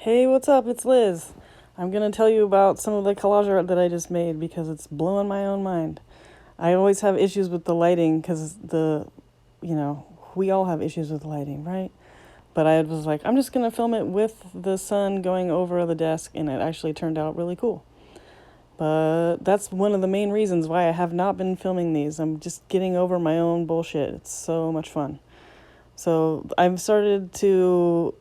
Hey, what's up? It's Liz. I'm gonna tell you about some of the collage art that I just made because it's blowing my own mind. I always have issues with the lighting because you know, we all have issues with lighting, right? But I was like, I'm just gonna film it with the sun going over the desk, and it actually turned out really cool. But that's one of the main reasons why I have not been filming these. I'm just getting over my own bullshit. It's so much fun. So I've started to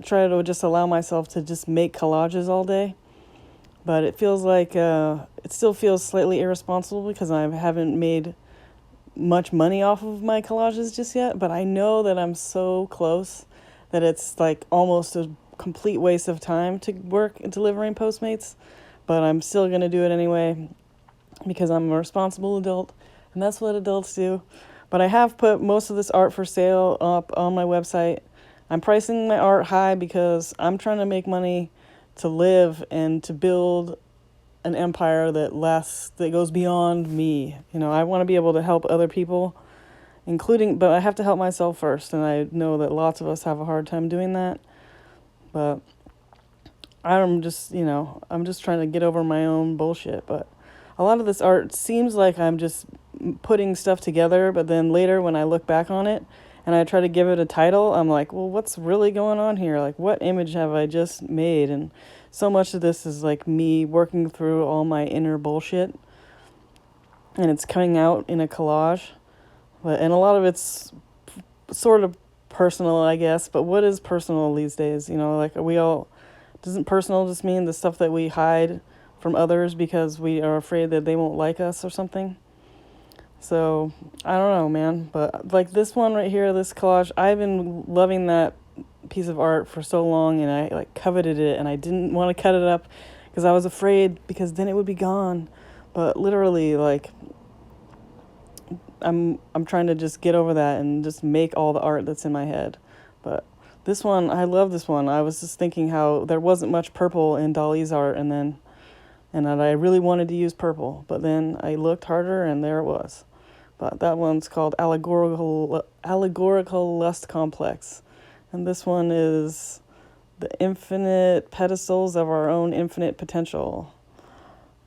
try to just allow myself to just make collages all day, but it feels like it still feels slightly irresponsible because I haven't made much money off of my collages just yet, but I know that I'm so close that it's like almost a complete waste of time to work delivering Postmates, but I'm still going to do it anyway because I'm a responsible adult, and that's what adults do. But I have put most of this art for sale up on my website. I'm pricing my art high because I'm trying to make money to live and to build an empire that lasts, that goes beyond me. You know, I want to be able to help other people, but I have to help myself first, and I know that lots of us have a hard time doing that. But I'm just trying to get over my own bullshit. But a lot of this art seems like I'm just putting stuff together, but then later when I look back on it and I try to give it a title, I'm like, well, what's really going on here? Like, what image have I just made? And so much of this is like me working through all my inner bullshit, and it's coming out in a collage. And a lot of it's sort of personal, I guess. But what is personal these days? You know, like, doesn't personal just mean the stuff that we hide from others because we are afraid that they won't like us or something? So, I don't know, man. But like this one right here, this collage, I've been loving that piece of art for so long, and I like coveted it, and I didn't want to cut it up because I was afraid because then it would be gone. But literally, like, I'm trying to just get over that and just make all the art that's in my head. But this one, I love this one. I was just thinking how there wasn't much purple in Dalí's art, and that I really wanted to use purple, but then I looked harder and there it was. But that one's called Allegorical Lust Complex. And this one is the infinite pedestals of our own infinite potential.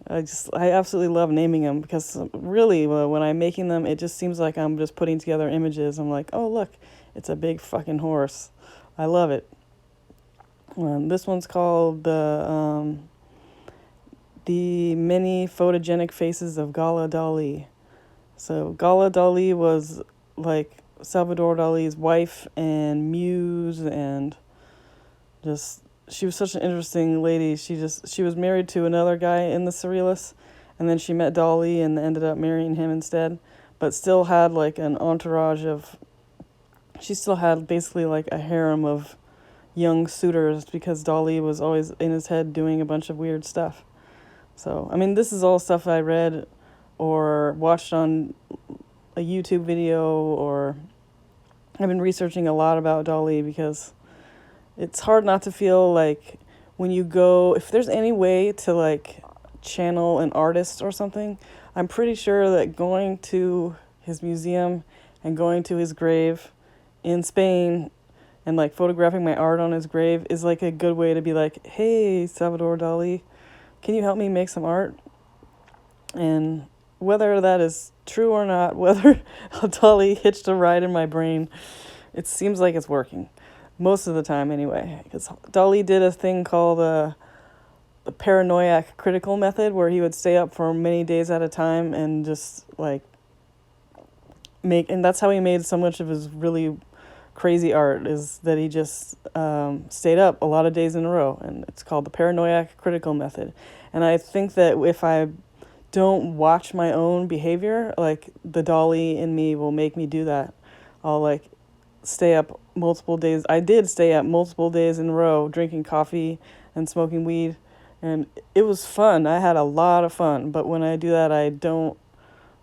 I absolutely love naming them because really when I'm making them, it just seems like I'm just putting together images. I'm like, oh, look, it's a big fucking horse. I love it. This one's called the Many Photogenic Faces of Gala Dali. So Gala Dali was like Salvador Dali's wife and muse, and just she was such an interesting lady. She was married to another guy in the Surrealists, and then she met Dali and ended up marrying him instead, but still had like an entourage of, she still had basically like a harem of young suitors because Dali was always in his head doing a bunch of weird stuff. So, I mean, this is all stuff I read or watched on a YouTube video, or I've been researching a lot about Dali because it's hard not to feel like when you go, if there's any way to like channel an artist or something, I'm pretty sure that going to his museum and going to his grave in Spain and like photographing my art on his grave is like a good way to be like, hey, Salvador Dali, can you help me make some art? And whether that is true or not, whether Dali hitched a ride in my brain, it seems like it's working. Most of the time, anyway. Because Dali did a thing called the Paranoia Critical method, where he would stay up for many days at a time and just like and that's how he made so much of his really crazy art, is that he just stayed up a lot of days in a row, and it's called the Paranoia Critical method. And I think that if I don't watch my own behavior, like the Dali in me will make me do that. I'll like stay up multiple days. I did stay up multiple days in a row drinking coffee and smoking weed, and it was fun. I had a lot of fun, but when I do that, I don't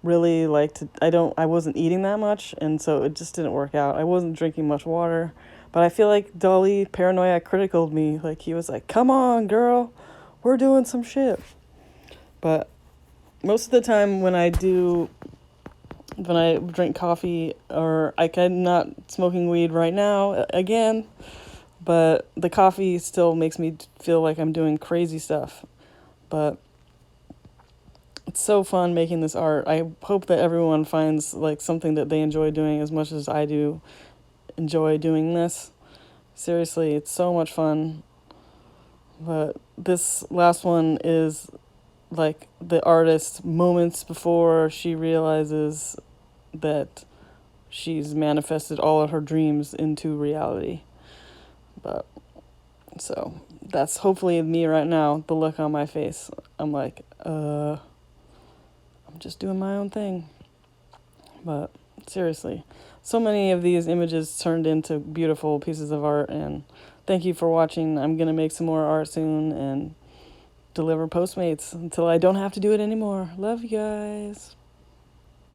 really like to, I wasn't eating that much, and so it just didn't work out. I wasn't drinking much water, but I feel like Dali Paranoia Criticaled me. Like, he was like, come on, girl, we're doing some shit. But most of the time when I drink coffie, or I'm not smoking weed right now again, but the coffee still makes me feel like I'm doing crazy stuff. But it's so fun making this art. I hope that everyone finds like something that they enjoy doing as much as I do enjoy doing this. Seriously, it's so much fun. But this last one is like the artist moments before she realizes that she's manifested all of her dreams into reality. But so that's hopefully me right now, the look on my face. I'm like, I'm just doing my own thing. But seriously, so many of these images turned into beautiful pieces of art, and thank you for watching. I'm going to make some more art soon and deliver Postmates until I don't have to do it anymore. Love you guys.